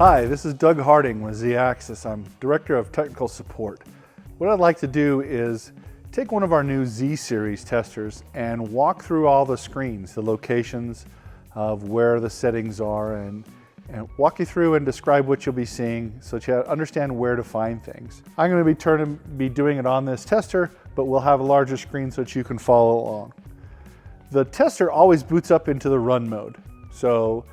Hi, this is Doug Harding with Zaxis. I'm Director of Technical Support. What I'd like to do is take one of our new Z series testers and walk through all the screens, the locations of where the settings are, and walk you through and describe what you'll be seeing so that you understand where to find things. I'm going to be doing it on this tester, but we'll have a larger screen so that you can follow along. The tester always boots up into the run mode, so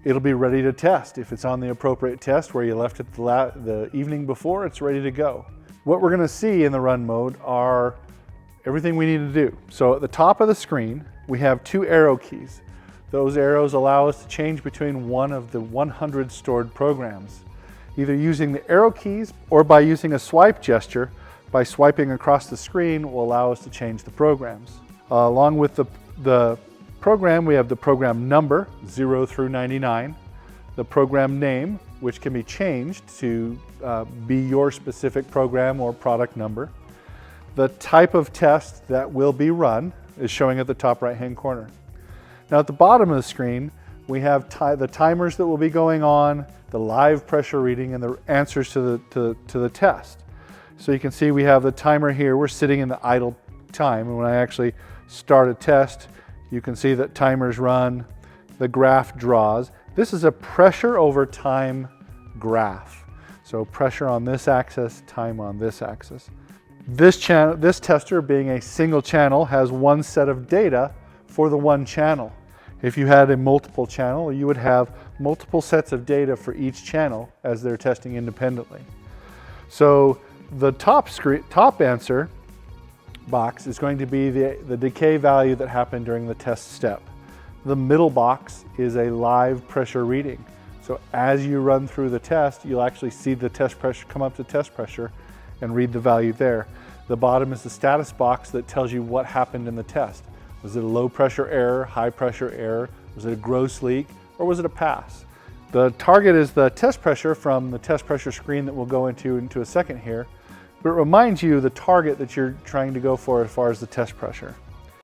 it'll be ready to test. If it's on the appropriate test where you left it the evening before, it's ready to go. What we're going to see in the run mode are everything we need to do. So at the top of the screen, we have two arrow keys. Those arrows allow us to change between one of the 100 stored programs, either using the arrow keys or by using a swipe gesture. By swiping across the screen will allow us to change the programs. Along with the program, we have the program number, 0 through 99, the program name, which can be changed to be your specific program or product number. The type of test that will be run is showing at the top right-hand corner. Now at the bottom of the screen, we have the timers that will be going on, the live pressure reading, and the answers to the test. So you can see we have the timer here. We're sitting in the idle time, and when I actually start a test, you can see that timers run, the graph draws. This is a pressure over time graph. So pressure on this axis, time on this axis. This tester, being a single channel, has one set of data for the one channel. If you had a multiple channel, you would have multiple sets of data for each channel as they're testing independently. So the top answer box is going to be the decay value that happened during the test step. The middle box is a live pressure reading. So as you run through the test, you'll actually see the test pressure come up to test pressure and read the value there. The bottom is the status box that tells you what happened in the test. Was it a low pressure error, high pressure error? Was it a gross leak, or was it a pass? The target is the test pressure from the test pressure screen that we'll go into a second here. But it reminds you the target that you're trying to go for as far as the test pressure.